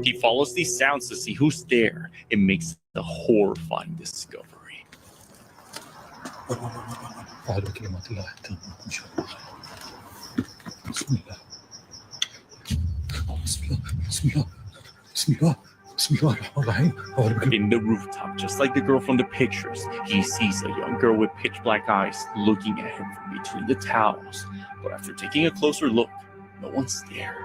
He follows these sounds to see who's there and makes a horrifying discovery. In the rooftop, just like the girl from the pictures, he sees a young girl with pitch black eyes looking at him from between the towels. But after taking a closer look, no one's there.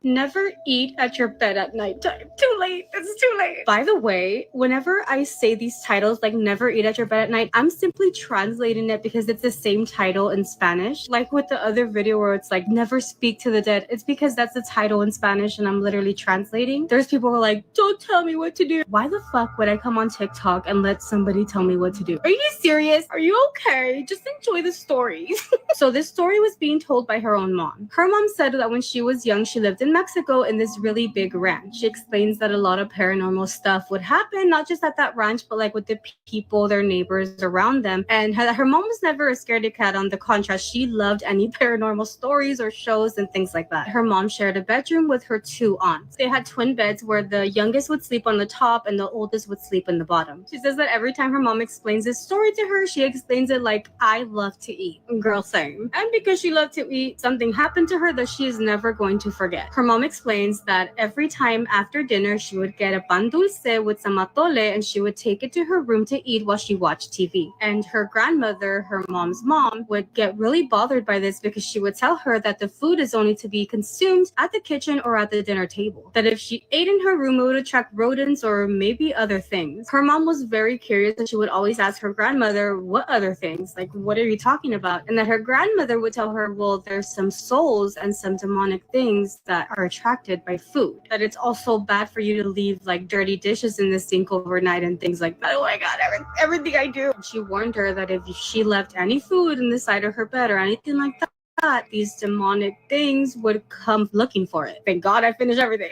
Never eat at your bed at nighttime. Too late. It's too late. By the way, whenever I say these titles like never eat at your bed at night, I'm simply translating it because it's the same title in Spanish. Like with the other video where it's like never speak to the dead. It's because that's the title in Spanish and I'm literally translating. There's people who are like, don't tell me what to do. Why the fuck would I come on TikTok and let somebody tell me what to do? Are you serious? Are you okay? Just enjoy the story. So this story was being told by her own mom. Her mom said that when she was young, she lived in Mexico in this really big ranch. She explains that a lot of paranormal stuff would happen, not just at that ranch, but like with the people, their neighbors around them. And her mom was never a scaredy cat. On the contrast, she loved any paranormal stories or shows and things like that. Her mom shared a bedroom with her two aunts. They had twin beds where the youngest would sleep on the top and the oldest would sleep in the bottom. She says that every time her mom explains this story to her, she explains it like, I love to eat. Girl, same. And because she loved to eat, something happened to her that she is never going to forget. Her mom explains that every time after dinner, she would get a pan dulce with some atole and she would take it to her room to eat while she watched TV. And her grandmother, her mom's mom, would get really bothered by this because she would tell her that the food is only to be consumed at the kitchen or at the dinner table. That if she ate in her room, it would attract rodents or maybe other things. Her mom was very curious and she would always ask her grandmother, what other things? Like, what are you talking about? And that her grandmother would tell her, well, there's some souls and some demonic things that are attracted by food. That it's also bad for you to leave like dirty dishes in the sink overnight and things like that. Oh my God, everything I do. She warned her that if she left any food in the side of her bed or anything like that, these demonic things would come looking for it. Thank God I finished everything.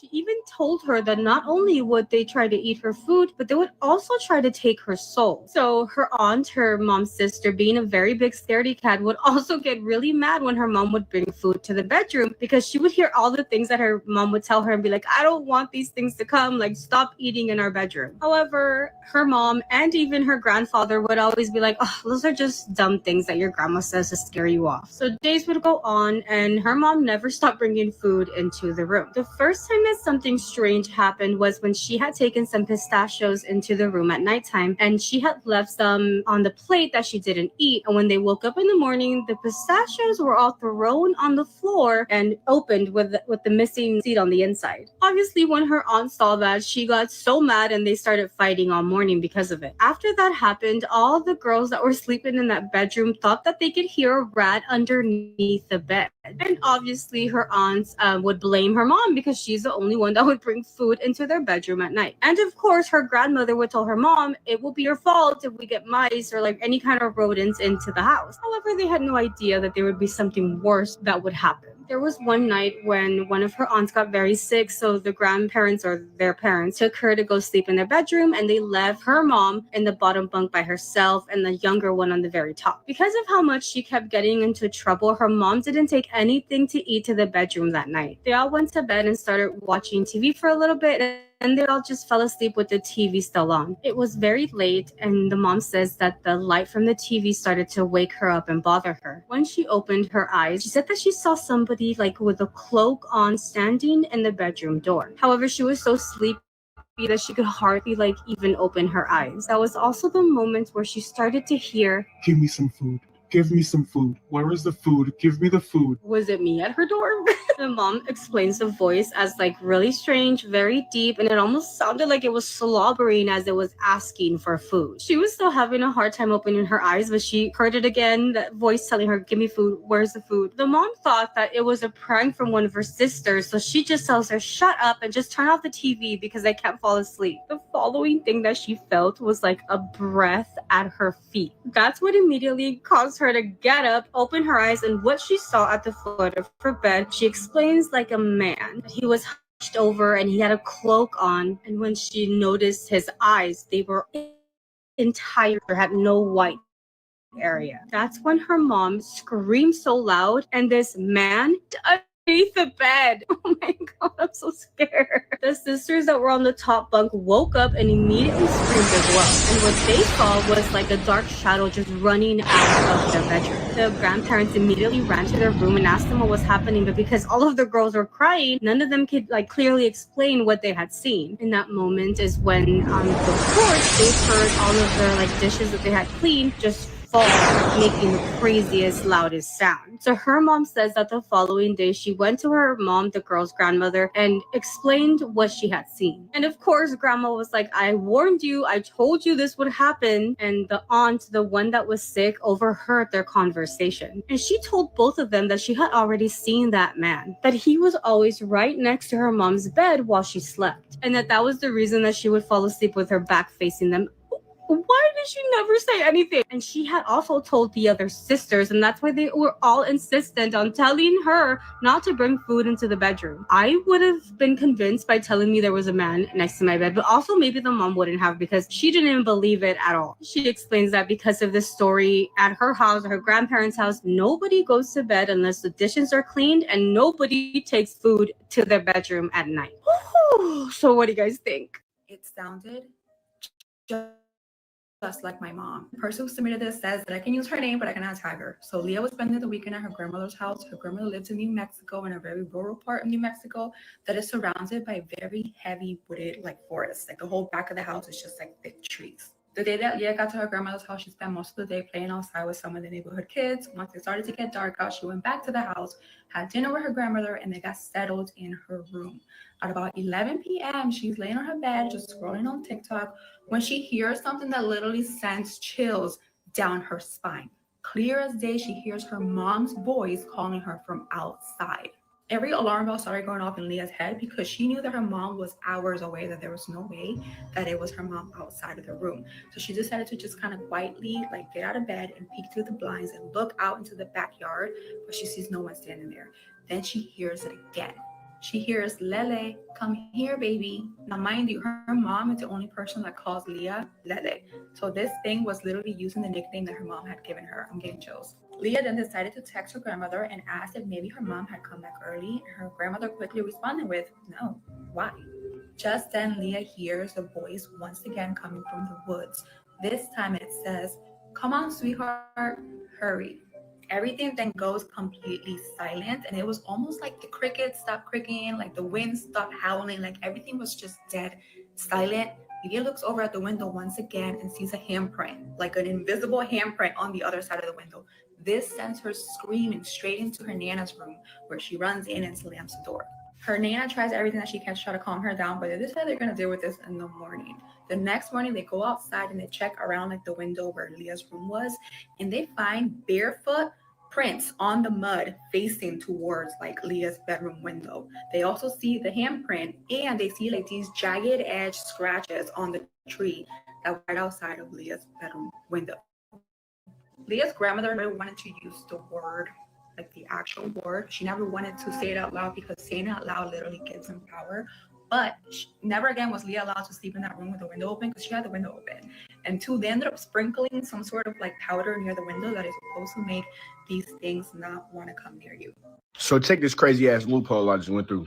She even told her that not only would they try to eat her food, but they would also try to take her soul. So her aunt, her mom's sister, being a very big scaredy cat, would also get really mad when her mom would bring food to the bedroom because she would hear all the things that her mom would tell her and be like, I don't want these things to come, like stop eating in our bedroom. However, her mom and even her grandfather would always be like, oh, those are just dumb things that your grandma says to scare you off. So days would go on and her mom never stopped bringing food into the room. The first time that something strange happened was when she had taken some pistachios into the room at nighttime and she had left some on the plate that she didn't eat. And when they woke up in the morning, the pistachios were all thrown on the floor and opened with the missing seed on the inside. Obviously, when her aunt saw that, she got so mad and they started fighting all morning because of it. After that happened, all the girls that were sleeping in that bedroom thought that they could hear a rat underneath the bed. And obviously, her aunts would blame her mom because she's the only one that would bring food into their bedroom at night. And of course, her grandmother would tell her mom, it will be your fault if we get mice or like any kind of rodents into the house. However, they had no idea that there would be something worse that would happen. There was one night when one of her aunts got very sick, so the grandparents or their parents took her to go sleep in their bedroom and they left her mom in the bottom bunk by herself and the younger one on the very top. Because of how much she kept getting into trouble, her mom didn't take anything to eat to the bedroom that night. They all went to bed and started watching TV for a little bit and they all just fell asleep with the TV still on. It was very late and the mom says that the light from the TV started to wake her up and bother her. When she opened her eyes, she said that she saw somebody like with a cloak on standing in the bedroom door. However, she was so sleepy that she could hardly like even open her eyes. That was also the moment where she started to hear, give me some food. Give me some food. Where is the food? Give me the food. Was it me at her door? The mom explains the voice as like really strange, very deep, and it almost sounded like it was slobbering as it was asking for food. She was still having a hard time opening her eyes, but she heard it again, that voice telling her, give me food, where's the food? The mom thought that it was a prank from one of her sisters, so she just tells her, shut up and just turn off the TV because I can't fall asleep. The following thing that she felt was like a breath at her feet. That's what immediately caused her to get up, open her eyes, and what she saw at the foot of her bed, she explains like a man. He was hunched over and he had a cloak on, and when she noticed his eyes, they were entire, had no white area. That's when her mom screamed so loud and this man beneath the bed. Oh my god, I'm so scared. The sisters that were on the top bunk woke up and immediately screamed as well. And what they saw was like a dark shadow just running out of their bedroom. The grandparents immediately ran to their room and asked them what was happening, but because all of the girls were crying, none of them could like clearly explain what they had seen. In that moment is when on the porch they heard all of their like dishes that they had cleaned just fall, making the craziest, loudest sound. So her mom says that the following day she went to her mom, the girl's grandmother, and explained what she had seen. And of course, grandma was like, I warned you, I told you this would happen. And the aunt, the one that was sick, overheard their conversation. And she told both of them that she had already seen that man, that he was always right next to her mom's bed while she slept. And that was the reason that she would fall asleep with her back facing them. Why did she never say anything? And she had also told the other sisters, and that's why they were all insistent on telling her not to bring food into the bedroom. I would have been convinced by telling me there was a man next to my bed, but also maybe the mom wouldn't have because she didn't even believe it at all. She explains that because of this story at her house, her grandparents' house, nobody goes to bed unless the dishes are cleaned and nobody takes food to their bedroom at night. So what do you guys think? It sounded just like my mom. The person who submitted this says that I can use her name, but I cannot tag her. So Leah was spending the weekend at her grandmother's house. Her grandmother lives in New Mexico, in a very rural part of New Mexico that is surrounded by very heavy wooded like forests. Like the whole back of the house is just like thick trees. The day that Leah got to her grandmother's house, she spent most of the day playing outside with some of the neighborhood kids. Once it started to get dark out, she went back to the house, had dinner with her grandmother, and they got settled in her room. At about 11 p.m., she's laying on her bed, just scrolling on TikTok, when she hears something that literally sends chills down her spine. Clear as day, she hears her mom's voice calling her from outside. Every alarm bell started going off in Leah's head because she knew that her mom was hours away, that there was no way that it was her mom outside of the room. So she decided to just kind of quietly like get out of bed and peek through the blinds and look out into the backyard, but she sees no one standing there. Then she hears it again. She hears, Lele, come here, baby. Now, mind you, her mom is the only person that calls Leah Lele. So this thing was literally using the nickname that her mom had given her. I'm getting chills. Leah then decided to text her grandmother and asked if maybe her mom had come back early. Her grandmother quickly responded with, no, why? Just then, Leah hears a voice once again coming from the woods. This time it says, come on, sweetheart, hurry. Everything then goes completely silent, and it was almost like the crickets stopped cricking, like the wind stopped howling, like everything was just dead silent. Leah looks over at the window once again and sees a handprint, like an invisible handprint on the other side of the window. This sends her screaming straight into her Nana's room, where she runs in and slams the door. Her Nana tries everything that she can to try to calm her down, but they decide they're going to deal with this in the morning. The next morning, they go outside and they check around like the window where Leah's room was, and they find barefoot prints on the mud facing towards like Leah's bedroom window. They also see the handprint, and they see like these jagged edge scratches on the tree that were right outside of Leah's bedroom window. Leah's grandmother never wanted to use the word, like the actual word. She never wanted to say it out loud because saying it out loud literally gives them power. But never again was Leah allowed to sleep in that room with the window open because she had the window open. And two, they ended up sprinkling some sort of like powder near the window that is supposed to make these things not want to come near you. So check this crazy ass loophole I just went through.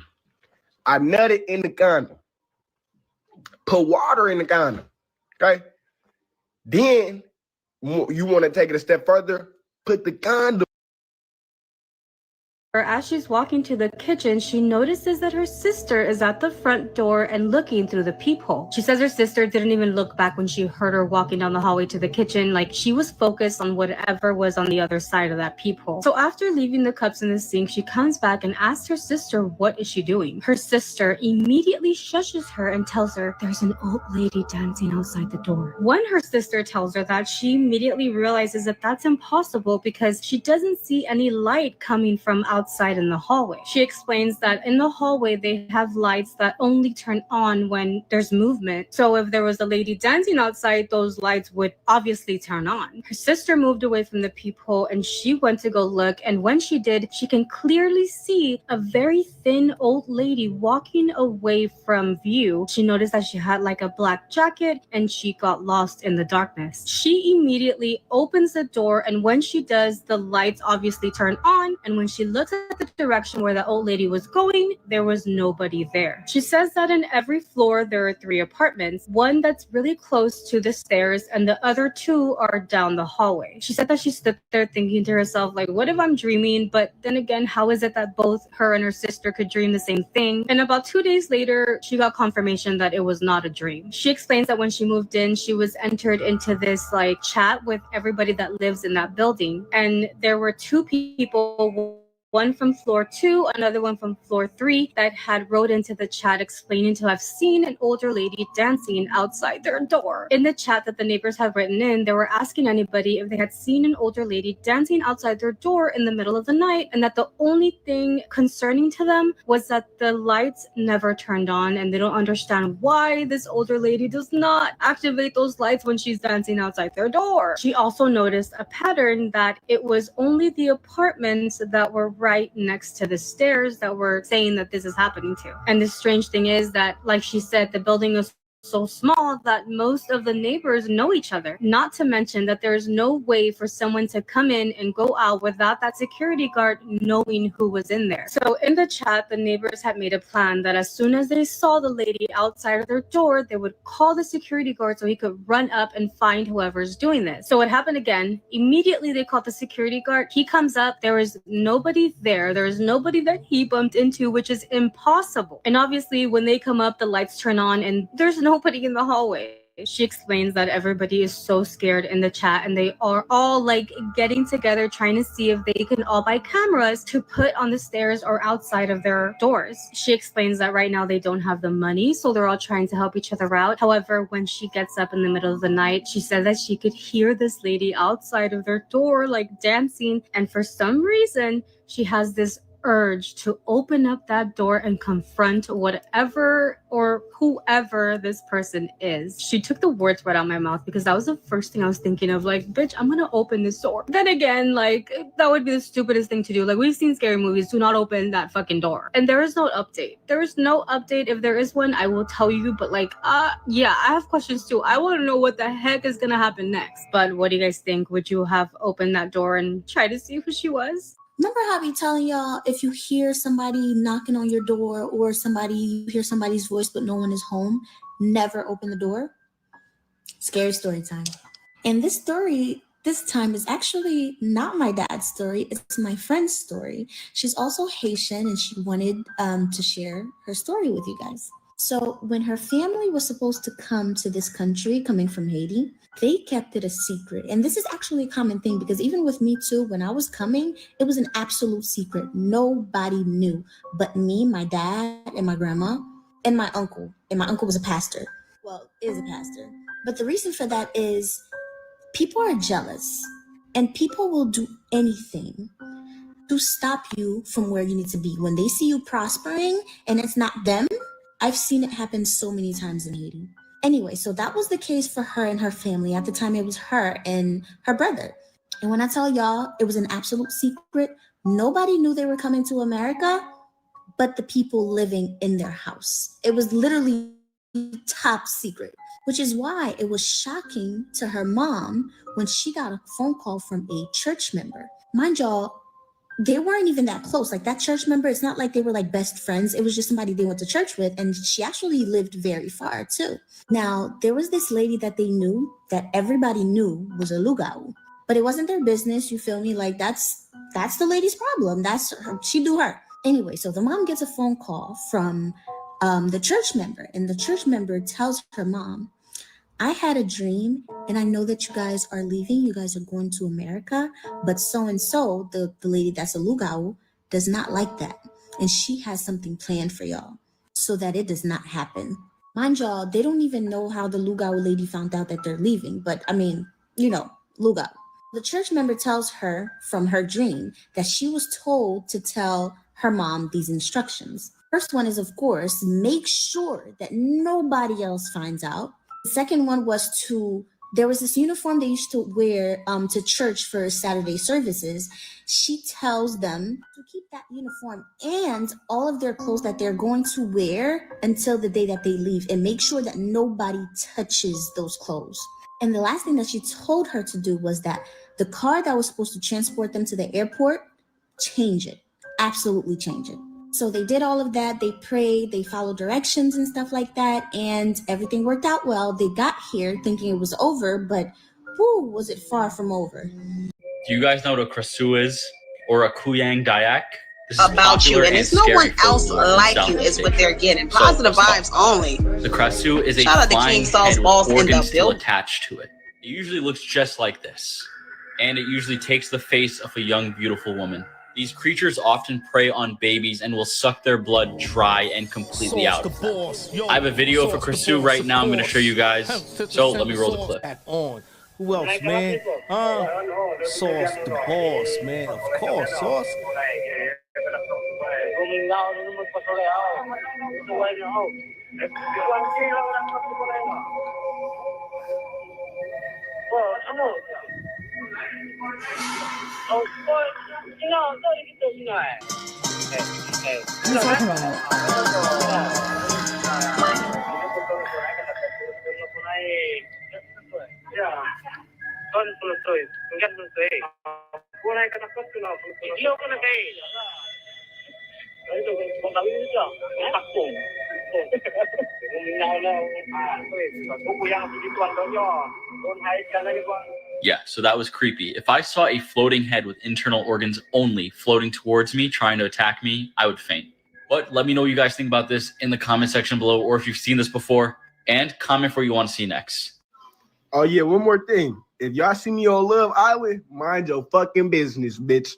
I nutted in the condom, put water in the condom, okay? Then you want to take it a step further, put the condom. As she's walking to the kitchen, she notices that her sister is at the front door and looking through the peephole. She says her sister didn't even look back when she heard her walking down the hallway to the kitchen. Like she was focused on whatever was on the other side of that peephole. So after leaving the cups in the sink, she comes back and asks her sister what is she doing. Her sister immediately shushes her and tells her there's an old lady dancing outside the door. When her sister tells her that, she immediately realizes that that's impossible because she doesn't see any light coming from outside in the hallway. She explains that in the hallway they have lights that only turn on when there's movement. So if there was a lady dancing outside, those lights would obviously turn on. Her sister moved away from the peephole and she went to go look, and when she did, she can clearly see a very thin old lady walking away from view. She noticed that she had like a black jacket and she got lost in the darkness. She immediately opens the door, and when she does, the lights obviously turn on, and when she looks looked at the direction where the old lady was going. There was nobody there. She says that in every floor there are 3 apartments, one that's really close to the stairs and the other 2 are down the hallway. She said that she stood there thinking to herself, like, what if I'm dreaming? But then again, how is it that both her and her sister could dream the same thing? And about 2 days later, she got confirmation that it was not a dream. She explains that when she moved in, she was entered into this like chat with everybody that lives in that building. And there were 2 people, one from floor 2, another one from floor 3, that had wrote into the chat explaining to have seen an older lady dancing outside their door. In the chat that the neighbors had written in, they were asking anybody if they had seen an older lady dancing outside their door in the middle of the night, and that the only thing concerning to them was that the lights never turned on, and they don't understand why this older lady does not activate those lights when she's dancing outside their door. She also noticed a pattern that it was only the apartments that were right next to the stairs that were saying that this is happening to. And the strange thing is that, like she said, the building is so small that most of the neighbors know each other. Not to mention that there's no way for someone to come in and go out without that security guard knowing who was in there. So in the chat, the neighbors had made a plan that as soon as they saw the lady outside of their door, they would call the security guard so he could run up and find whoever's doing this. So it happened again. Immediately they called the security guard. He comes up. There is nobody there. There is nobody that he bumped into, which is impossible. And obviously when they come up, the lights turn on and there's nobody in the hallway. She explains that everybody is so scared in the chat and they are all like getting together trying to see if they can all buy cameras to put on the stairs or outside of their doors. She explains that right now they don't have the money, so they're all trying to help each other out. However, when she gets up in the middle of the night, she said that she could hear this lady outside of their door like dancing, and for some reason she has this urge to open up that door and confront whatever or whoever this person is. She took the words right out of my mouth because that was the first thing I was thinking of, like, bitch, I'm gonna open this door. Then again, like, that would be the stupidest thing to do. Like, we've seen scary movies, do not open that fucking door. And there is no update. There is no update. If there is one, I will tell you, but like, yeah, I have questions too. I want to know what the heck is gonna happen next. But what do you guys think? Would you have opened that door and try to see who she was? Remember how I be telling y'all, if you hear somebody knocking on your door or you hear somebody's voice but no one is home, never open the door? Scary story time. And this story this time is actually not my dad's story. It's my friend's story. She's also Haitian and she wanted to share her story with you guys. So when her family was supposed to come to this country, coming from Haiti, they kept it a secret. And this is actually a common thing because even with me too, when I was coming, it was an absolute secret. Nobody knew but me, my dad, and my grandma, and my uncle. And my uncle was a pastor. Well, is a pastor. But the reason for that is people are jealous and people will do anything to stop you from where you need to be. When they see you prospering and it's not them, I've seen it happen so many times in Haiti. Anyway, so that was the case for her and her family. At the time, it was her and her brother. And when I tell y'all, it was an absolute secret. Nobody knew they were coming to America, but the people living in their house. It was literally top secret, which is why it was shocking to her mom when she got a phone call from a church member. Mind y'all, they weren't even that close. Like that church member, it's not like they were like best friends. It was just somebody they went to church with. And she actually lived very far too. Now, there was this lady that they knew that everybody knew was a lugau, but it wasn't their business. You feel me? Like that's the lady's problem. That's her. She do her. Anyway, so the mom gets a phone call from the church member, and the church member tells her mom, I had a dream and I know that you guys are leaving. You guys are going to America, but so-and-so, the lady that's a lugau, does not like that. And she has something planned for y'all so that it does not happen. Mind y'all, they don't even know how the lugau lady found out that they're leaving. But I mean, you know, lugau. The church member tells her from her dream that she was told to tell her mom these instructions. First one is, of course, make sure that nobody else finds out. The second one was there was this uniform they used to wear to church for Saturday services. She tells them to keep that uniform and all of their clothes that they're going to wear until the day that they leave, and make sure that nobody touches those clothes. And the last thing that she told her to do was that the car that was supposed to transport them to the airport, change it. absolutely change it. So they did all of that. They prayed, they followed directions and stuff like that, and everything worked out well. They got here thinking it was over, but whoo, was it far from over. Do you guys know what a krasu is? Or a kuyang dayak? This is About you, popular and it's no one scary else folklore in like you Southeast is what Asia. they're getting. So, Positive let's vibes talk. only. The krasu is a Shout out to flying King Saul's head boss with in the organs still building. attached to it. It usually looks just like this, and it usually takes the face of a young, beautiful woman. These creatures often prey on babies and will suck their blood dry and completely out of them. I have a video of a krasu right now I'm going to show you guys, so let me roll the clip. Who else, man? Sauce the boss, man. Of course, Sauce. Yeah, so that was creepy. If I saw a floating head with internal organs only floating towards me, trying to attack me, I would faint. But let me know what you guys think about this in the comment section below, or if you've seen this before, and comment for what you want to see next. Oh yeah, one more thing. If y'all see me on Love Island, mind your fucking business, bitch.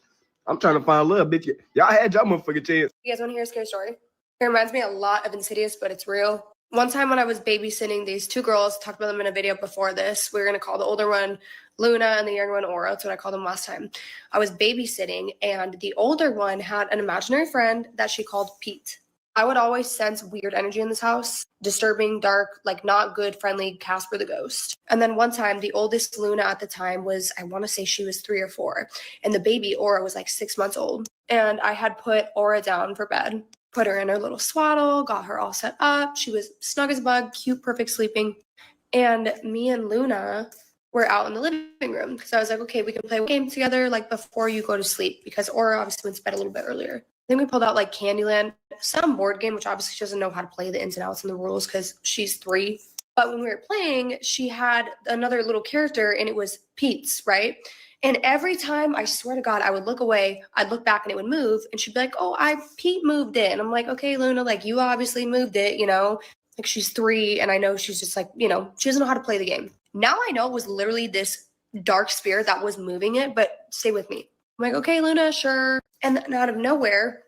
I'm trying to find love, bitch. Y'all had y'all motherfucking chance. You guys want to hear a scary story? It reminds me a lot of Insidious, but it's real. One time when I was babysitting these two girls, talked about them in a video before this. We were going to call the older one Luna and the younger one Aura. That's what I called them last time. I was babysitting, and the older one had an imaginary friend that she called Pete. I would always sense weird energy in this house, disturbing, dark, like not good, friendly Casper the Ghost. And then one time, the oldest Luna at the time was, I want to say she was 3 or 4, and the baby Aura was like 6 months old. And I had put Aura down for bed, put her in her little swaddle, got her all set up. She was snug as a bug, cute, perfect sleeping. And me and Luna were out in the living room because I was like, okay, we can play a game together like before you go to sleep, because Aura obviously went to bed a little bit earlier. Then we pulled out like Candyland, some board game, which obviously she doesn't know how to play the ins and outs and the rules because she's 3. But when we were playing, she had another little character and it was Pete's, right? And every time, I swear to God, I would look away, I'd look back and it would move, and she'd be like, oh, Pete moved it. And I'm like, okay, Luna, like you obviously moved it, you know? Like she's 3 and I know she's just like, you know, she doesn't know how to play the game. Now I know it was literally this dark spirit that was moving it, but stay with me. I'm like, okay, Luna, sure. And then out of nowhere,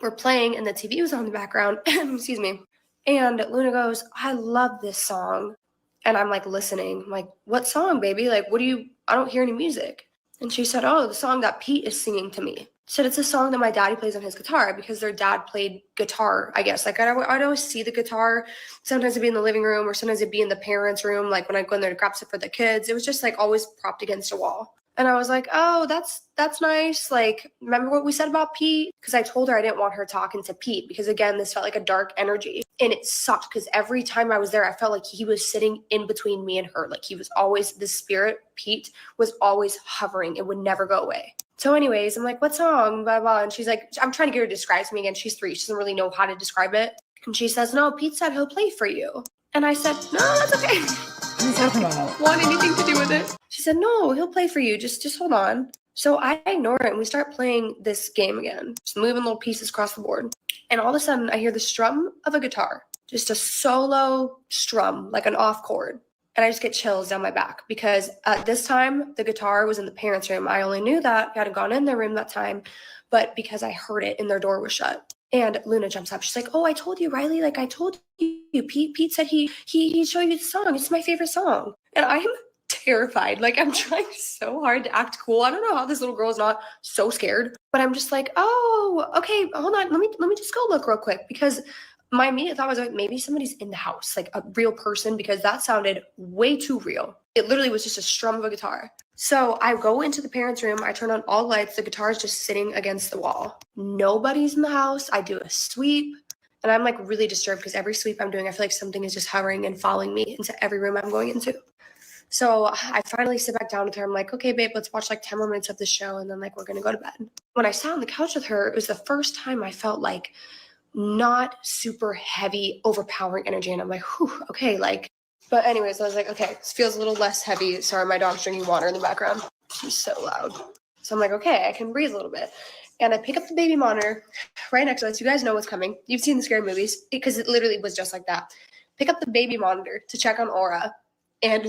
we're playing and the TV was on in the background, excuse me. And Luna goes, I love this song. And I'm like listening. I'm like, what song, baby? Like, I don't hear any music. And she said, oh, the song that Pete is singing to me. She said, it's a song that my daddy plays on his guitar because their dad played guitar, I guess. Like, I'd always see the guitar. Sometimes it'd be in the living room or sometimes it'd be in the parents' room. Like, when I'd go in there to grab stuff for the kids, it was just, like, always propped against a wall. And I was like, oh, that's nice. Like, remember what we said about Pete? Because I told her I didn't want her talking to Pete because, again, this felt like a dark energy. And it sucked because every time I was there, I felt like he was sitting in between me and her. Like, he was always, the spirit, Pete, was always hovering. It would never go away. So anyways, I'm like, what song? Blah, blah. And she's like, I'm trying to get her to describe to me again. She's 3. She doesn't really know how to describe it. And she says, no, Pete said he'll play for you. And I said, no, that's okay. Want anything to do with it? She said, no, he'll play for you. Just hold on. So I ignore it and we start playing this game again. Just moving little pieces across the board. And all of a sudden I hear the strum of a guitar. Just a solo strum, like an off chord. And I just get chills down my back because at this time the guitar was in the parents' room. I only knew that. I hadn't gone in their room that time, but because I heard it and their door was shut. And Luna jumps up. She's like, oh, I told you, Riley. Like, I told you. Pete said he'd show you the song. It's my favorite song. And I'm terrified. Like, I'm trying so hard to act cool. I don't know how this little girl is not so scared. But I'm just like, oh, okay, hold on. Let me just go look real quick. Because my immediate thought was like, maybe somebody's in the house, like a real person, because that sounded way too real. It literally was just a strum of a guitar. So I go into the parents' room. I turn on all lights. The guitar is just sitting against the wall. Nobody's in the house. I do a sweep. And I'm like really disturbed because every sweep I'm doing, I feel like something is just hovering and following me into every room I'm going into. So I finally sit back down with her. I'm like, okay, babe, let's watch like 10 more minutes of the show. And then like, we're going to go to bed. When I sat on the couch with her, it was the first time I felt like not super heavy, overpowering energy. And I'm like, whew, okay. Like, but anyways, I was like, okay, this feels a little less heavy. Sorry, my dog's drinking water in the background. She's so loud. So I'm like, okay, I can breathe a little bit. And I pick up the baby monitor right next to us. You guys know what's coming. You've seen the scary movies because it literally was just like that. Pick up the baby monitor to check on Aura. And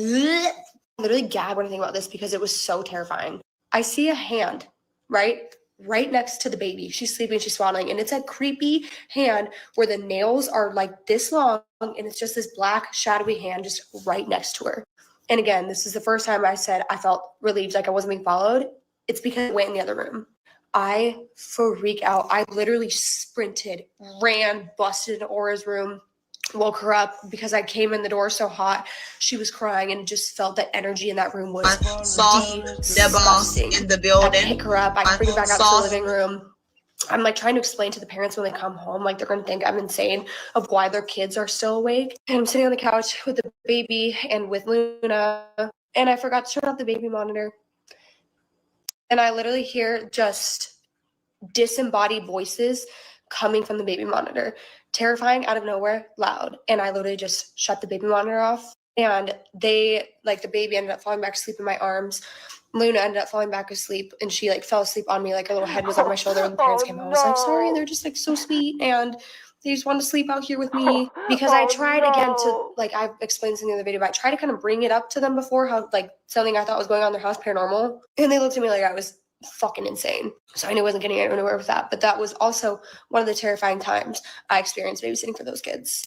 literally gag when I think about this because it was so terrifying. I see a hand, right next to the baby. She's sleeping, she's swaddling, and it's a creepy hand where the nails are like this long, and it's just this black, shadowy hand just right next to her. And again, this is the first time I said I felt relieved, like I wasn't being followed. It's because I went in the other room. I freak out. I literally sprinted, ran, busted into Aura's room, woke her up because I came in the door so hot. She was crying and just felt that energy in that room was disgusting. In the building. I pick her up. I bring her back out to the living room. I'm like trying to explain to the parents when they come home, like they're going to think I'm insane of why their kids are still awake. And I'm sitting on the couch with the baby and with Luna. And I forgot to turn off the baby monitor. And I literally hear just disembodied voices coming from the baby monitor. Terrifying, out of nowhere, loud. And I literally just shut the baby monitor off. And they, like, the baby ended up falling back asleep in my arms. Luna ended up falling back asleep, and she, like, fell asleep on me. Like, her little head was on my shoulder when the parents came home. I was like, sorry. And they're just, like, so sweet. And they just wanted to sleep out here with me. Because I tried again to, like, I've explained this in the other video, but I tried to kind of bring it up to them before, how, like, something I thought was going on in their house, paranormal. And they looked at me like I was fucking insane. So I knew I wasn't getting anywhere with that. But that was also one of the terrifying times I experienced babysitting for those kids.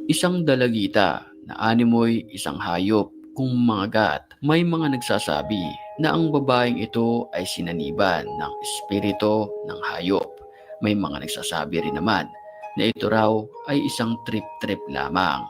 Isang dalagita na animoy isang hayop kung mangagat. May mga nagsasabi na ang babaeng ito ay sinaniban ng espiritu ng hayop. May mga nagsasabi rin naman na ito raw ay isang trip-trip lamang.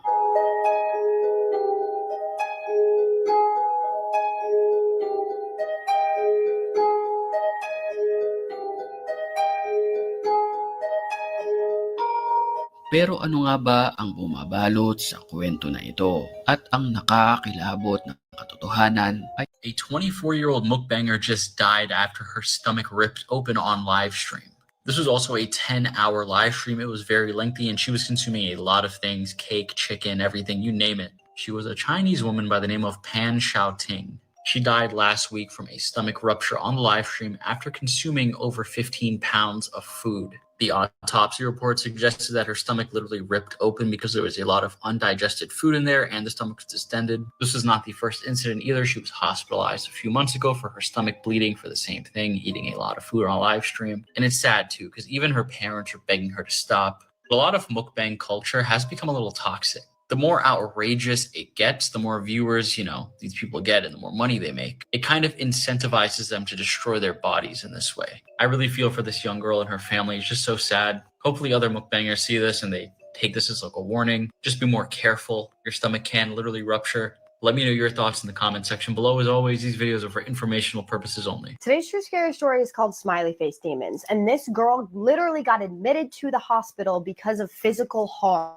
Pero ano nga ba ang bumabalot sa kwento na ito? At ang nakakakilabot na katotohanan ay a 24-year-old mukbanger just died after her stomach ripped open on live stream. This was also a 10-hour live stream. It was very lengthy and she was consuming a lot of things, cake, chicken, everything, you name it. She was a Chinese woman by the name of Pan Xiaoting. She died last week from a stomach rupture on the live stream after consuming over 15 pounds of food. The autopsy report suggested that her stomach literally ripped open because there was a lot of undigested food in there and the stomach was distended. This was not the first incident either. She was hospitalized a few months ago for her stomach bleeding for the same thing, eating a lot of food on a live stream. And it's sad too, because even her parents are begging her to stop. A lot of mukbang culture has become a little toxic. The more outrageous it gets, the more viewers, these people get and the more money they make. It kind of incentivizes them to destroy their bodies in this way. I really feel for this young girl and her family. It's just so sad. Hopefully other mukbangers see this and they take this as like a warning. Just be more careful. Your stomach can literally rupture. Let me know your thoughts in the comment section below. As always, these videos are for informational purposes only. Today's true scary story is called Smiley Face Demons. And this girl literally got admitted to the hospital because of physical harm.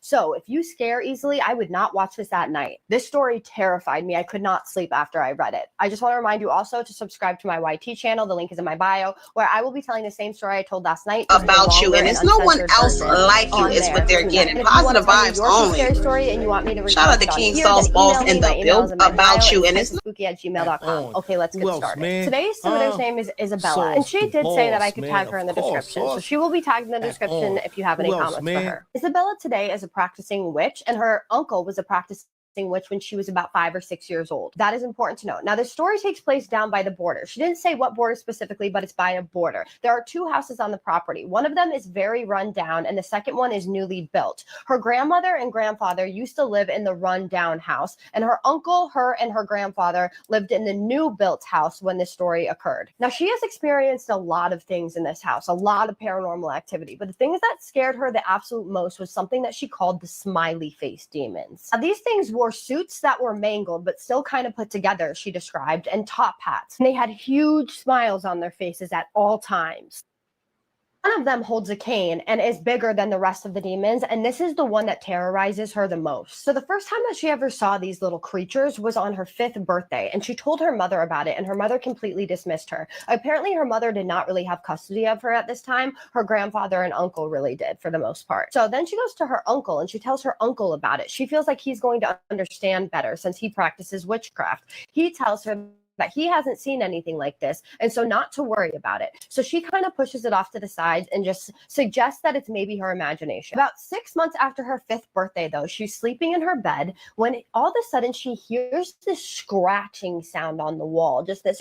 So if you scare easily, I would not watch this at night. This story terrified me. I could not sleep after I read it. I just want to remind you also to subscribe to my YT channel. The link is in my bio, where I will be telling the same story I told last night about you, and it's no one else like you is what they're getting. Positive vibes only. Scary story and you want me to shout out to King Saul's Balls in the build about you, and it's spooky@gmail.com. Okay, let's get started. Today's submitter's name is Isabella, and she did say that I could tag her in the description. So she will be tagged in the description if you have any comments for her. Isabella today is a practicing witch, and her uncle was a practicing witch when she was about 5 or 6 years old. That is important to know. Now, the story takes place down by the border. She didn't say what border specifically, but it's by a border. There are 2 houses on the property. One of them is very run down, and the second one is newly built. Her grandmother and grandfather used to live in the run down house, and her uncle, her, and her grandfather lived in the new built house when this story occurred. Now, she has experienced a lot of things in this house, a lot of paranormal activity, but the things that scared her the absolute most was something that she called the smiley face demons. Now, these things wore suits that were mangled but still kind of put together, she described, and top hats. And they had huge smiles on their faces at all times. One of them holds a cane and is bigger than the rest of the demons, and this is the one that terrorizes her the most. So the first time that she ever saw these little creatures was on her 5th birthday, and she told her mother about it, and her mother completely dismissed her. Apparently, her mother did not really have custody of her at this time. Her grandfather and uncle really did, for the most part. So then she goes to her uncle, and she tells her uncle about it. She feels like he's going to understand better since he practices witchcraft. He tells her that he hasn't seen anything like this, and so not to worry about it. So she kind of pushes it off to the sides and just suggests that it's maybe her imagination. About 6 months after her 5th birthday, though, she's sleeping in her bed when all of a sudden she hears this scratching sound on the wall, just this,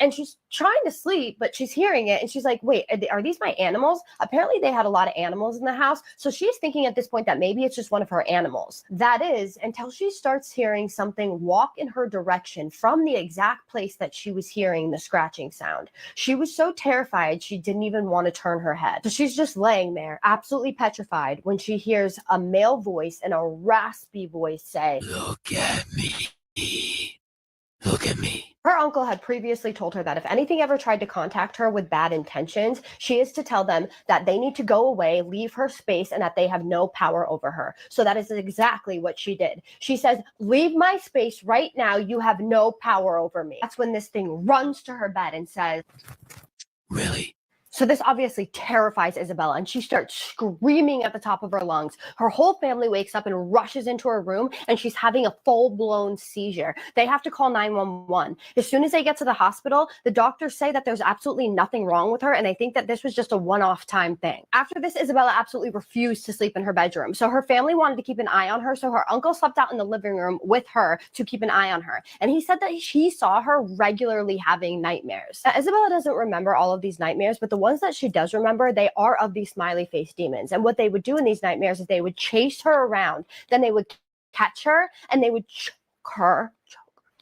and she's trying to sleep, but she's hearing it, and she's like, wait, are these my animals? Apparently they had a lot of animals in the house, so she's thinking at this point that maybe it's just one of her animals. That is, until she starts hearing something walk in her direction from the exact place that she was hearing the scratching sound. She was so terrified she didn't even want to turn her head. So she's just laying there, absolutely petrified, when she hears a male voice and a raspy voice say, "Look at me. Look at me." Her uncle had previously told her that if anything ever tried to contact her with bad intentions, she is to tell them that they need to go away, leave her space, and that they have no power over her. So that is exactly what she did. She says, "Leave my space right now. You have no power over me." That's when this thing runs to her bed and says, "Really?" So this obviously terrifies Isabella, and she starts screaming at the top of her lungs. Her whole family wakes up and rushes into her room, and she's having a full-blown seizure. They have to call 911. As soon as they get to the hospital, the doctors say that there's absolutely nothing wrong with her, and they think that this was just a one-off time thing. After this, Isabella absolutely refused to sleep in her bedroom. So her family wanted to keep an eye on her, so her uncle slept out in the living room with her to keep an eye on her. And he said that he saw her regularly having nightmares. Now, Isabella doesn't remember all of these nightmares, but the ones that she does remember, they are of these smiley face demons. And what they would do in these nightmares is they would chase her around, then they would catch her, and they would choke her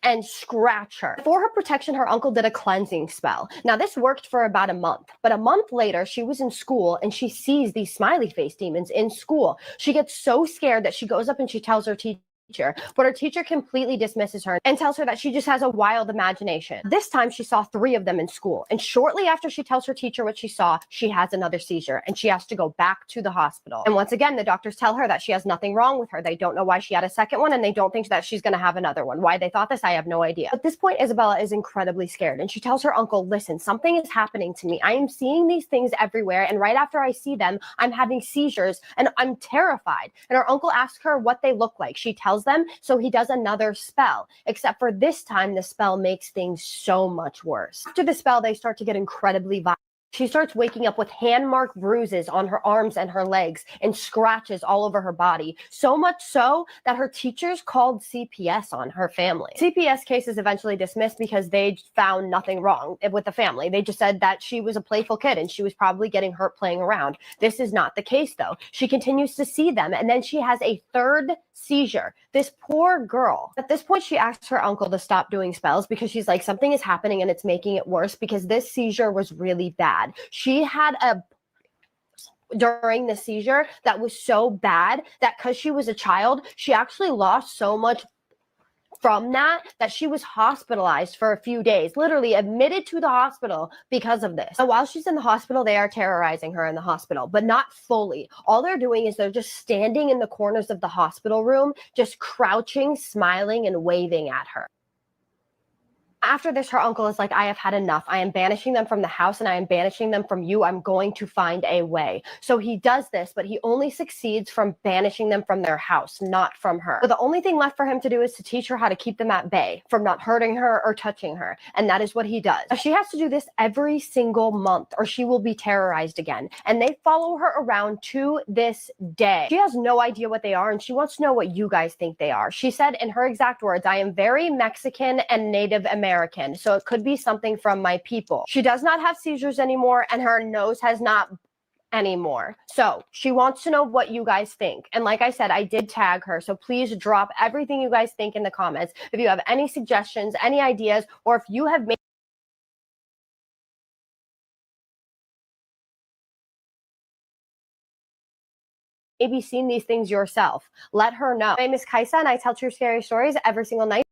and scratch her. For her protection, her uncle did a cleansing spell. Now, this worked for about a month, but a month later, she was in school and she sees these smiley face demons in school. She gets so scared that she goes up and she tells her teacher, but her teacher completely dismisses her and tells her that she just has a wild imagination. This time she saw 3 of them in school, and shortly after she tells her teacher what she saw, she has another seizure and she has to go back to the hospital. And once again, the doctors tell her that she has nothing wrong with her. They don't know why she had a second one, and they don't think that she's going to have another one. Why they thought this, I have no idea. At this point, Isabella is incredibly scared, and she tells her uncle, "Listen, something is happening to me. I am seeing these things everywhere, and right after I see them, I'm having seizures and I'm terrified." And her uncle asks her what they look like. She tells them, so he does another spell, except for this time the spell makes things so much worse. After the spell, they start to get incredibly violent. She starts waking up with hand-marked bruises on her arms and her legs and scratches all over her body, so much so that her teachers called CPS on her family. CPS case is eventually dismissed because they found nothing wrong with the family. They just said that she was a playful kid and she was probably getting hurt playing around. This is not the case, though. She continues to see them, and then she has a 3rd seizure. This poor girl. At this point, she asks her uncle to stop doing spells because she's like, something is happening and it's making it worse because this seizure was really bad. She had during the seizure that was so bad that because she was a child, she actually lost so much from that she was hospitalized for a few days, literally admitted to the hospital because of this. So while she's in the hospital, they are terrorizing her in the hospital, but not fully. All they're doing is they're just standing in the corners of the hospital room, just crouching, smiling, and waving at her. After this, her uncle is like, "I have had enough. I am banishing them from the house and I am banishing them from you. I'm going to find a way." So he does this, but he only succeeds from banishing them from their house, not from her. So the only thing left for him to do is to teach her how to keep them at bay from not hurting her or touching her. And that is what he does. Now, she has to do this every single month or she will be terrorized again. And they follow her around to this day. She has no idea what they are and she wants to know what you guys think they are. She said in her exact words, "I am very Mexican and Native American. So it could be something from my people." She does not have seizures anymore and her nose has not anymore. So she wants to know what you guys think. And like I said, I did tag her. So please drop everything you guys think in the comments. If you have any suggestions, any ideas, or if you have maybe seen these things yourself, let her know. My name is Kaisa and I tell true scary stories every single night.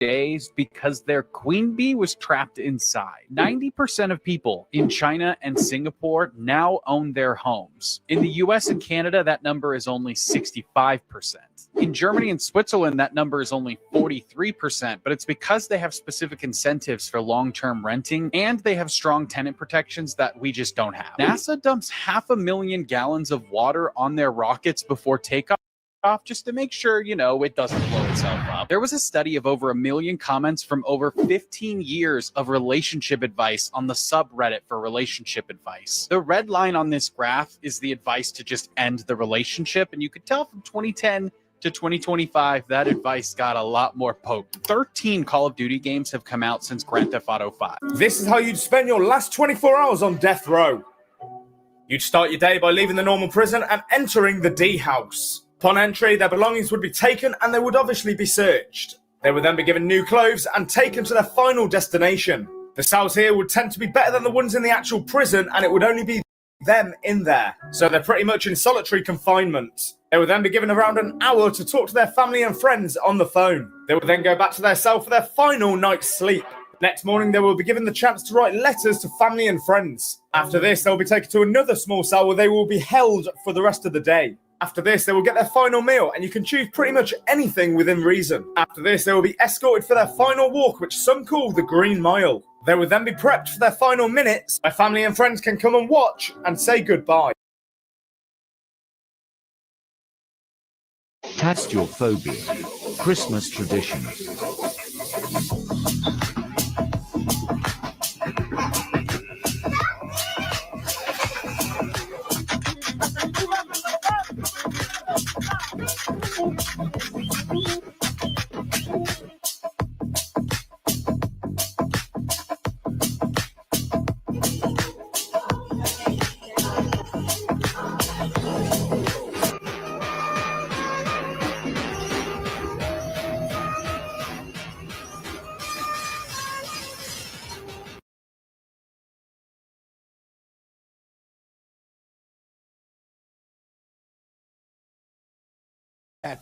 days because their queen bee was trapped inside. 90% of people in China and Singapore now own their homes. In the US and Canada, that number is only 65%. In Germany and Switzerland, that number is only 43%, but it's because they have specific incentives for long-term renting and they have strong tenant protections that we just don't have. NASA dumps 500,000 gallons of water on their rockets before takeoff just to make sure, it doesn't blow itself up. There was a study of over 1 million comments from over 15 years of relationship advice on the subreddit for relationship advice. The red line on this graph is the advice to just end the relationship, and you could tell from 2010 to 2025, that advice got a lot more potent. 13 Call of Duty games have come out since Grand Theft Auto 5. This is how you'd spend your last 24 hours on death row. You'd start your day by leaving the normal prison and entering the D house. Upon entry, their belongings would be taken and they would obviously be searched. They would then be given new clothes and taken to their final destination. The cells here would tend to be better than the ones in the actual prison, and it would only be them in there. So they're pretty much in solitary confinement. They would then be given around an hour to talk to their family and friends on the phone. They would then go back to their cell for their final night's sleep. Next morning, they will be given the chance to write letters to family and friends. After this, they'll be taken to another small cell where they will be held for the rest of the day. After this, they will get their final meal, and you can choose pretty much anything within reason. After this, they will be escorted for their final walk, which some call the Green Mile. They will then be prepped for their final minutes, where family and friends can come and watch and say goodbye. Cast your phobia. Christmas traditions.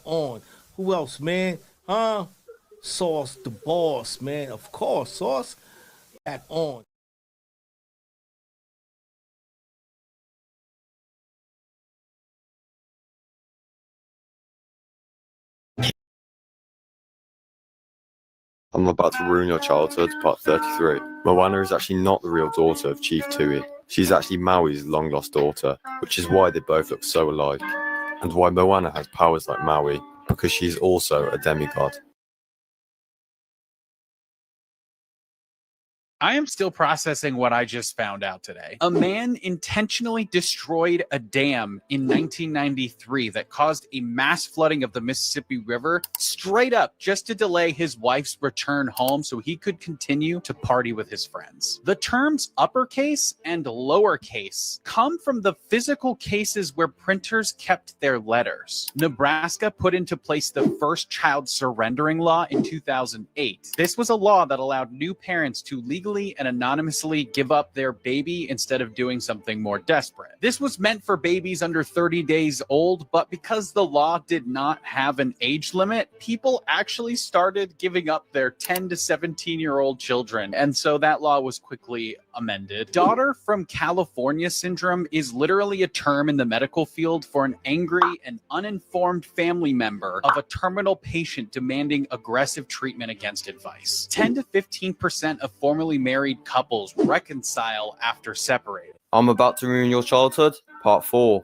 On. Who else, man? Sauce the boss, man. Of course, Sauce. On. I'm about to ruin your childhood, part 33. Moana is actually not the real daughter of Chief Tui. She's actually Maui's long-lost daughter, which is why they both look so alike. And why Moana has powers like Maui, because she's also a demigod. I am still processing what I just found out today. A man intentionally destroyed a dam in 1993 that caused a mass flooding of the Mississippi River straight up just to delay his wife's return home so he could continue to party with his friends. The terms uppercase and lowercase come from the physical cases where printers kept their letters. Nebraska put into place the first child surrendering law in 2008. This was a law that allowed new parents to legally and anonymously give up their baby instead of doing something more desperate. This was meant for babies under 30 days old, but because the law did not have an age limit, people actually started giving up their 10 to 17-year-old children, and so that law was quickly amended. Daughter from California syndrome is literally a term in the medical field for an angry and uninformed family member of a terminal patient demanding aggressive treatment against advice. 10 to 15% of formerly married couples reconcile after separating. I'm about to ruin your childhood, part 4.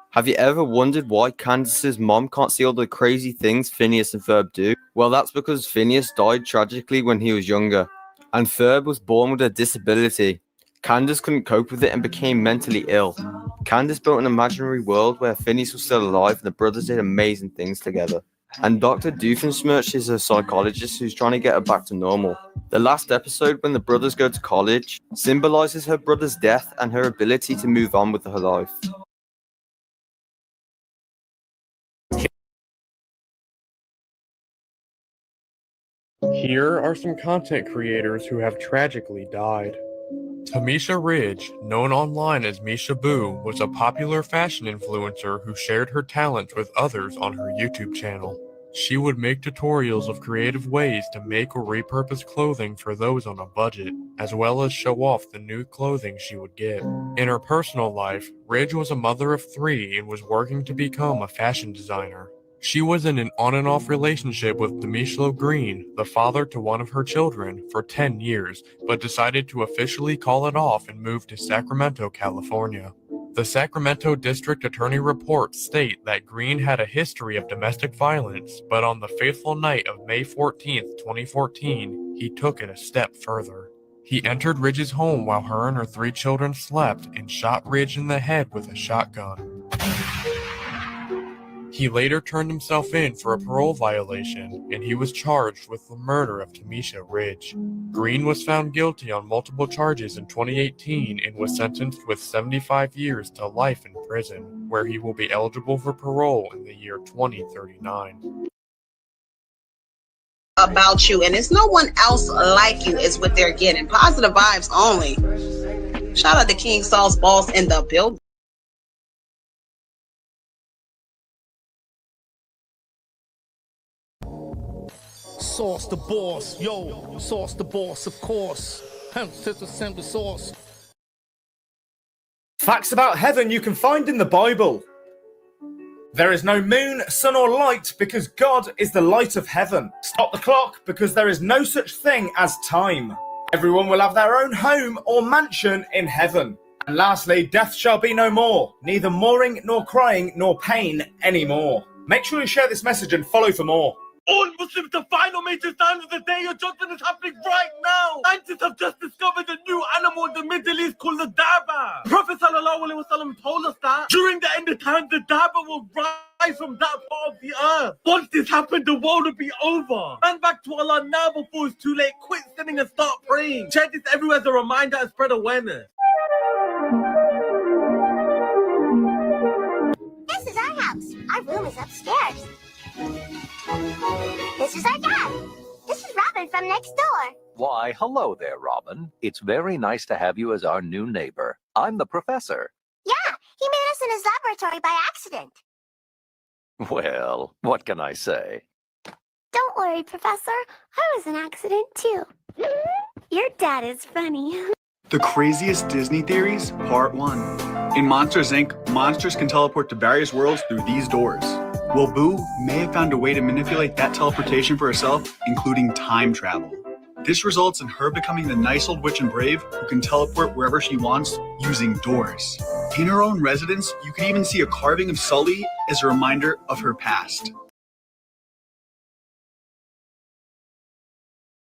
Have you ever wondered why Candace's mom can't see all the crazy things Phineas and Ferb do? Well, that's because Phineas died tragically when he was younger, and Ferb was born with a disability. Candace couldn't cope with it and became mentally ill. Candace built an imaginary world where Phineas was still alive and the brothers did amazing things together. And Dr. Doofenshmirtz is a psychologist who's trying to get her back to normal. The last episode, when the brothers go to college, symbolizes her brother's death and her ability to move on with her life. Here are some content creators who have tragically died. Tamisha Ridge, known online as Misha Boo, was a popular fashion influencer who shared her talents with others on her YouTube channel. She would make tutorials of creative ways to make or repurpose clothing for those on a budget, as well as show off the new clothing she would get. In her personal life, Ridge was a mother of 3 and was working to become a fashion designer. She was in an on and off relationship with Demislo Green, the father to one of her children, for 10 years, but decided to officially call it off and move to Sacramento, California. The Sacramento District Attorney reports state that Green had a history of domestic violence, but on the fateful night of May 14, 2014, he took it a step further. He entered Ridge's home while her and her 3 children slept and shot Ridge in the head with a shotgun. He later turned himself in for a parole violation, and he was charged with the murder of Tamisha Ridge. Green was found guilty on multiple charges in 2018 and was sentenced with 75 years to life in prison, where he will be eligible for parole in the year 2039. About you, and it's no one else like you is what they're getting. Positive vibes only. Shout out to King Saul's boss in the building. Sauce the boss, yo, sauce the boss, of course. Hence, it's a simple sauce. Facts about heaven you can find in the Bible. There is no moon, sun or light because God is the light of heaven. Stop the clock because there is no such thing as time. Everyone will have their own home or mansion in heaven. And lastly, death shall be no more, neither mourning nor crying nor pain anymore. Make sure you share this message and follow for more. All Muslims, the final major sign of the day of judgment is happening right now. Scientists have just discovered a new animal in the Middle East called the dabba. Prophet ﷺ told us that during the end of time, the dabba will rise from that part of the earth. Once this happens, the world will be over. And back to Allah now before it's too late. Quit sinning and start praying. Share this everywhere as a reminder and spread awareness. This is our house. Our room is upstairs. This is our dad. This is Robin from next door. Why, hello there, Robin. It's very nice to have you as our new neighbor. I'm the professor. Yeah, he made us in his laboratory by accident. Well, what can I say? Don't worry, Professor. I was an accident too. Your dad is funny. The Craziest Disney Theories, Part 1. In Monsters, Inc., monsters can teleport to various worlds through these doors. Well, Boo may have found a way to manipulate that teleportation for herself, including time travel. This results in her becoming the nice old witch and brave who can teleport wherever she wants using doors. In her own residence, you can even see a carving of Sully as a reminder of her past.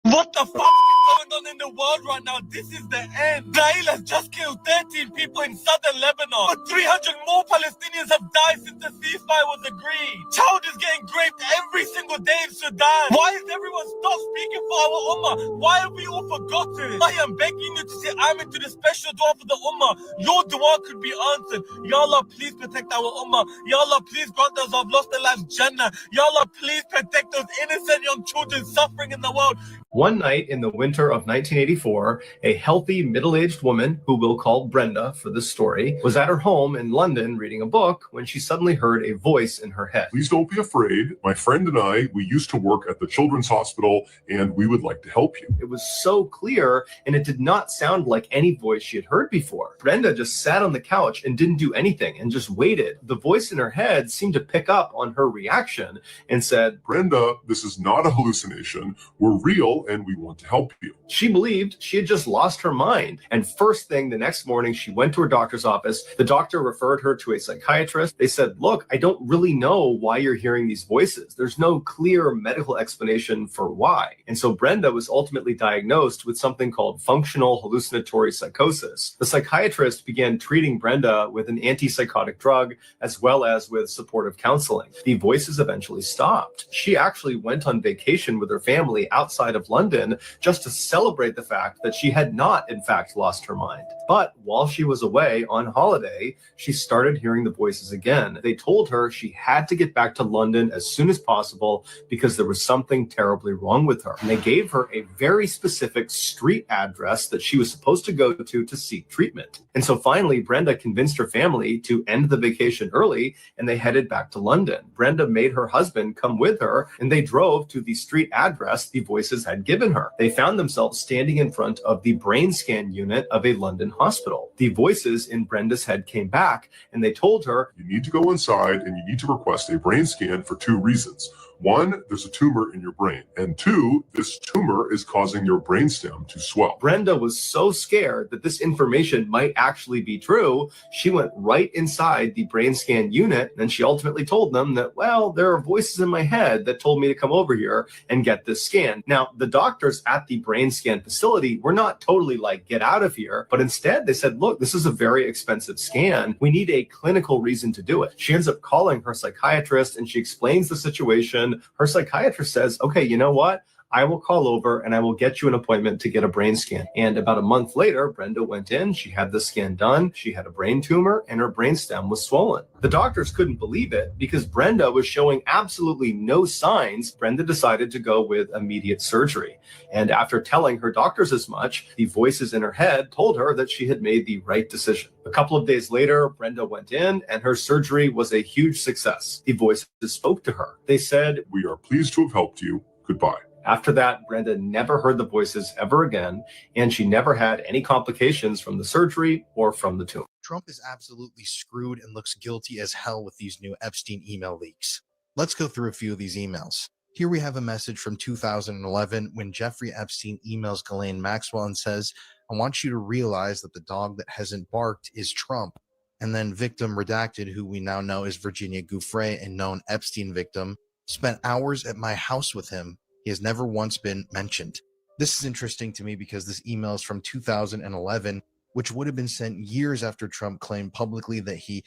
What the fuck is going on in the world right now? This is the end. Israel has just killed 13 people in southern Lebanon. But 300 more Palestinians have died since the ceasefire was agreed. Child is getting raped every single day in Sudan. Why is everyone stop speaking for our Ummah? Why have we all forgotten? I am begging you to say amen to the special dua for the Ummah. Your dua could be answered. Ya Allah, please protect our Ummah. Ya Allah, please grant those who have lost their lives Jannah. Ya Allah, please protect those innocent young children suffering in the world. One night in the winter of 1984, a healthy middle-aged woman, who we'll call Brenda for this story, was at her home in London reading a book when she suddenly heard a voice in her head. Please don't be afraid. My friend and I, we used to work at the Children's Hospital, and we would like to help you. It was so clear, and it did not sound like any voice she had heard before. Brenda just sat on the couch and didn't do anything and just waited. The voice in her head seemed to pick up on her reaction and said, Brenda, this is not a hallucination. We're real, and we want to help you. She believed she had just lost her mind. And first thing the next morning, she went to her doctor's office. The doctor referred her to a psychiatrist. They said, look, I don't really know why you're hearing these voices. There's no clear medical explanation for why. And so Brenda was ultimately diagnosed with something called functional hallucinatory psychosis. The psychiatrist began treating Brenda with an antipsychotic drug as well as with supportive counseling. The voices eventually stopped. She actually went on vacation with her family outside of London just to celebrate the fact that she had not, in fact, lost her mind. But while she was away on holiday, she started hearing the voices again. They told her she had to get back to London as soon as possible because there was something terribly wrong with her. And they gave her a very specific street address that she was supposed to go to seek treatment. And so finally, Brenda convinced her family to end the vacation early, and they headed back to London. Brenda made her husband come with her, and they drove to the street address the voices had given her. They found themselves standing in front of the brain scan unit of a London hospital. The voices in Brenda's head came back, and they told her, "You need to go inside and you need to request a brain scan for 2 reasons. 1, there's a tumor in your brain. And 2, this tumor is causing your brainstem to swell." Brenda was so scared that this information might actually be true, she went right inside the brain scan unit, and she ultimately told them that, well, there are voices in my head that told me to come over here and get this scan. Now, the doctors at the brain scan facility were not totally like, get out of here, but instead they said, look, this is a very expensive scan. We need a clinical reason to do it. She ends up calling her psychiatrist and she explains the situation. Her psychiatrist says, okay, you know what? I will call over and I will get you an appointment to get a brain scan. And about a month later, Brenda went in, she had the scan done, she had a brain tumor, and her brainstem was swollen. The doctors couldn't believe it because Brenda was showing absolutely no signs. Brenda decided to go with immediate surgery. And after telling her doctors as much, the voices in her head told her that she had made the right decision. A couple of days later, Brenda went in and her surgery was a huge success. The voices spoke to her. They said, "We are pleased to have helped you. Goodbye." After that, Brenda never heard the voices ever again, and she never had any complications from the surgery or from the tumor. Trump is absolutely screwed and looks guilty as hell with these new Epstein email leaks. Let's go through a few of these emails. Here we have a message from 2011 when Jeffrey Epstein emails Ghislaine Maxwell and says, "I want you to realize that the dog that hasn't barked is Trump." And then victim redacted, who we now know is Virginia Giuffre, a known Epstein victim, spent hours at my house with him. He has never once been mentioned. This is interesting to me because this email is from 2011, which would have been sent years after Trump claimed publicly that he,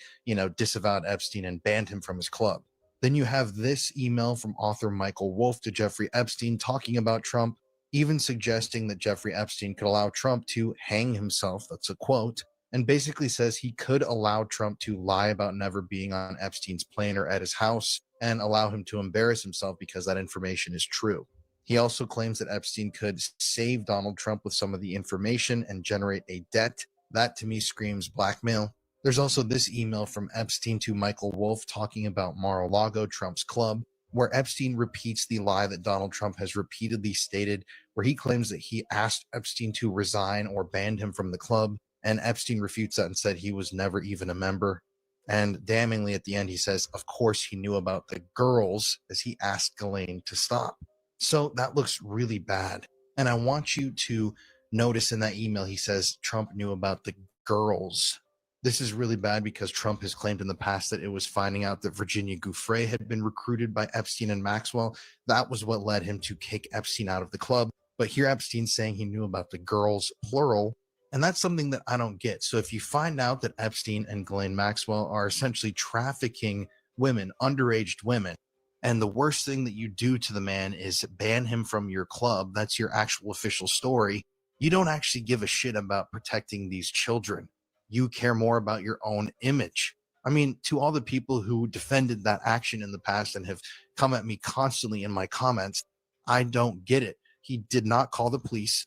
disavowed Epstein and banned him from his club. Then you have this email from author Michael Wolff to Jeffrey Epstein talking about Trump, even suggesting that Jeffrey Epstein could allow Trump to hang himself, that's a quote, and basically says he could allow Trump to lie about never being on Epstein's plane or at his house and allow him to embarrass himself because that information is true. He also claims that Epstein could save Donald Trump with some of the information and generate a debt. That to me screams blackmail. There's also this email from Epstein to Michael Wolff talking about Mar-a-Lago, Trump's club, where Epstein repeats the lie that Donald Trump has repeatedly stated, where he claims that he asked Epstein to resign or banned him from the club, and Epstein refutes that and said he was never even a member. And damningly at the end, he says, of course he knew about the girls as he asked Ghislaine to stop. So that looks really bad. And I want you to notice in that email, he says Trump knew about the girls. This is really bad because Trump has claimed in the past that it was finding out that Virginia Giuffre had been recruited by Epstein and Maxwell. That was what led him to kick Epstein out of the club. But here Epstein's saying he knew about the girls, plural. And that's something that I don't get. So if you find out that Epstein and Ghislaine Maxwell are essentially trafficking women, underage women, and the worst thing that you do to the man is ban him from your club, that's your actual official story, you don't actually give a shit about protecting these children. You care more about your own image. I mean, to all the people who defended that action in the past and have come at me constantly in my comments, I don't get it. He did not call the police.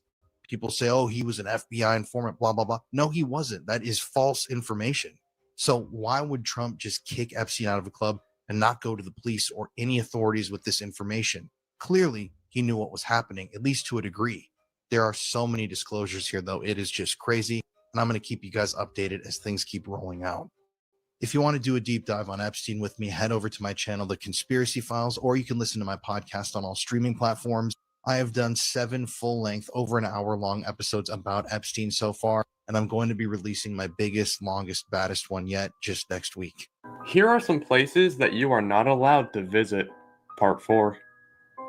People say, oh, he was an FBI informant, blah, blah, blah. No, he wasn't. That is false information. So why would Trump just kick Epstein out of a club and not go to the police or any authorities with this information? Clearly, he knew what was happening, at least to a degree. There are so many disclosures here, though. It is just crazy. And I'm going to keep you guys updated as things keep rolling out. If you want to do a deep dive on Epstein with me, head over to my channel, The Conspiracy Files, or you can listen to my podcast on all streaming platforms. I have done 7 full-length, over an hour-long episodes about Epstein so far, and I'm going to be releasing my biggest, longest, baddest one yet just next week. Here are some places that you are not allowed to visit. Part 4.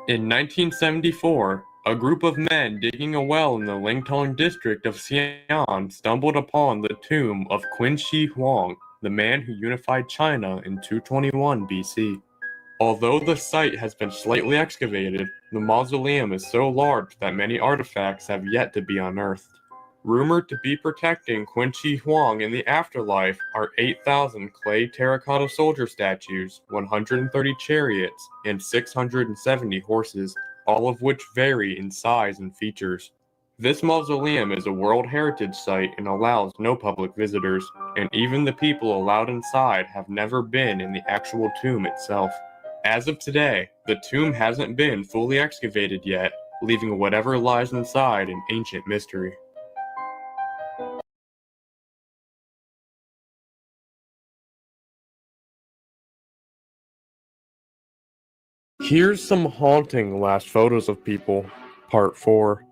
In 1974, a group of men digging a well in the Lingtong district of Xi'an stumbled upon the tomb of Qin Shi Huang, the man who unified China in 221 BC. Although the site has been slightly excavated, the mausoleum is so large that many artifacts have yet to be unearthed. Rumored to be protecting Qin Shi Huang in the afterlife are 8,000 clay terracotta soldier statues, 130 chariots, and 670 horses, all of which vary in size and features. This mausoleum is a World Heritage Site and allows no public visitors, and even the people allowed inside have never been in the actual tomb itself. As of today, the tomb hasn't been fully excavated yet, leaving whatever lies inside an ancient mystery. Here's some haunting last photos of people. Part 4.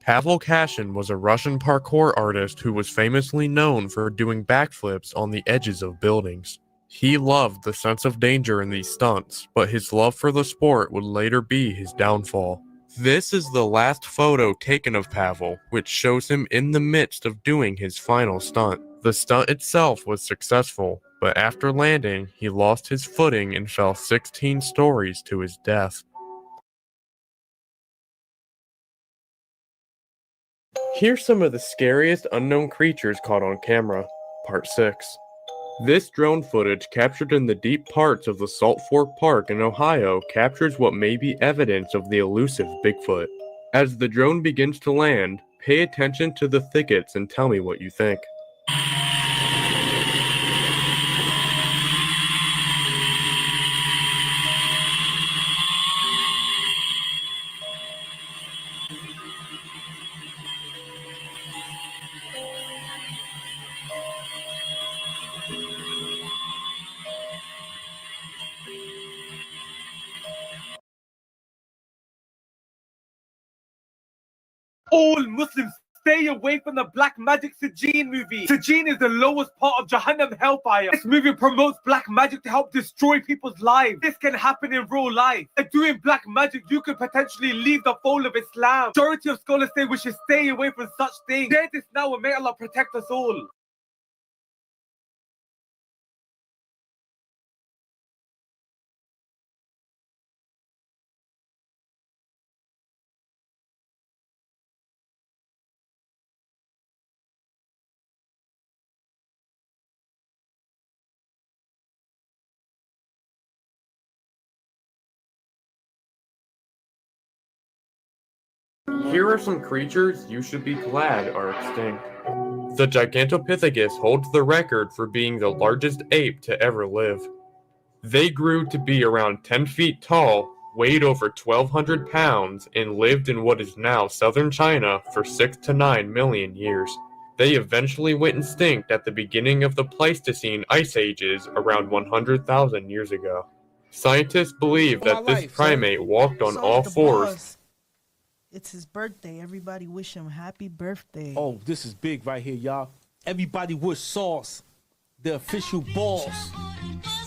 Pavel Kashin was a Russian parkour artist who was famously known for doing backflips on the edges of buildings. He loved the sense of danger in these stunts, but his love for the sport would later be his downfall. This is the last photo taken of Pavel, which shows him in the midst of doing his final stunt. The stunt itself was successful, but after landing, he lost his footing and fell 16 stories to his death. Here's some of the scariest unknown creatures caught on camera. Part 6. This drone footage captured in the deep parts of the Salt Fork Park in Ohio captures what may be evidence of the elusive Bigfoot. As the drone begins to land, pay attention to the thickets and tell me what you think. All Muslims stay away from the Black Magic Sijin movie. Sijin is the lowest part of Jahannam hellfire. This movie promotes black magic to help destroy people's lives. This can happen in real life. And doing black magic, you could potentially leave the fold of Islam. Majority of scholars say we should stay away from such things. Share this now and may Allah protect us all. Here are some creatures you should be glad are extinct. The Gigantopithecus holds the record for being the largest ape to ever live. They grew to be around 10 feet tall, weighed over 1,200 pounds, and lived in what is now southern China for 6 to 9 million years. They eventually went extinct at the beginning of the Pleistocene ice ages around 100,000 years ago. Scientists believe that this primate walked on all fours. It's his birthday. Everybody wish him happy birthday. Oh, this is big right here, y'all. Everybody wish Sauce, the official boss,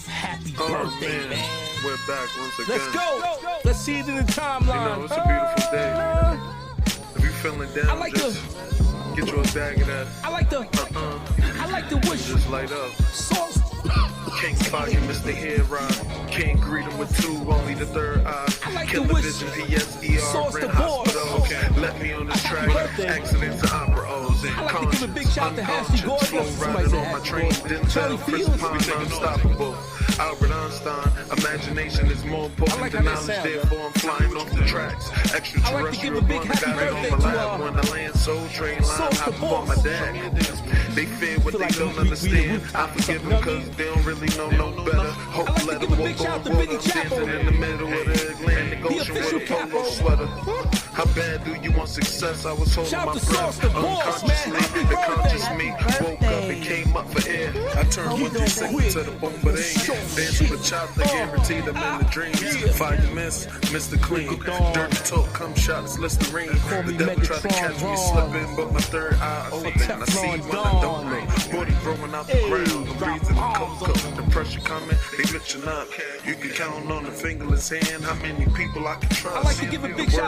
happy birthday, man. We're back once again. Let's go. Let's see it in the timeline. You know, it's a beautiful day. If you feeling down, I like just get you a bag of that. I like the wish. Just light up. Sauce. King Fire, Mr. Hero. Can't greet him with two, only the third eye. I like Kill the wish. vision, PSER, Sauce the rent hospital. boss. Let me on this track. Accidents and opera O's and I like to give a big shout to Ashley Gordon. Slow Somebody riding said on my Ashley train. Gordon. Denzel, Charlie Chris Fields. Pine, unstoppable. Albert Einstein, imagination is more important like than how that knowledge. sound, Therefore, I'm flying off the tracks. I like to give a Extraterrestrial, big one happy got it on my birthday to, lap. When I land Soul Train line, Sauce the hop on my boss. dad. They fear what Feel they like don't we understand. I rooftop or forgive something, them you know what I because they don't really know no better. Hope I like to let give them a big walk shout on to water. Benny Chapo. Dancing in the middle of the Atlantic Ocean with a polo sweater. How bad do you want success? I was holding Shout my to Sauce breath. the boss, man. Unconsciously, Happy the conscious me birthday. woke up and came up for air. I turned 1 second to the boom, but ain't dancing with chops. I guaranteed them in the dreams. Fire miss, Mr. Clean. Dirty talk, come shots, Listerine. The devil tried to catch me slipping, but my third eye open. I see when I don't know. Booty growing out the ground. The breeze in the cocoa. The pressure coming, they lifting up. You can count on the fingerless hand how many people I can trust. I like to give a big shout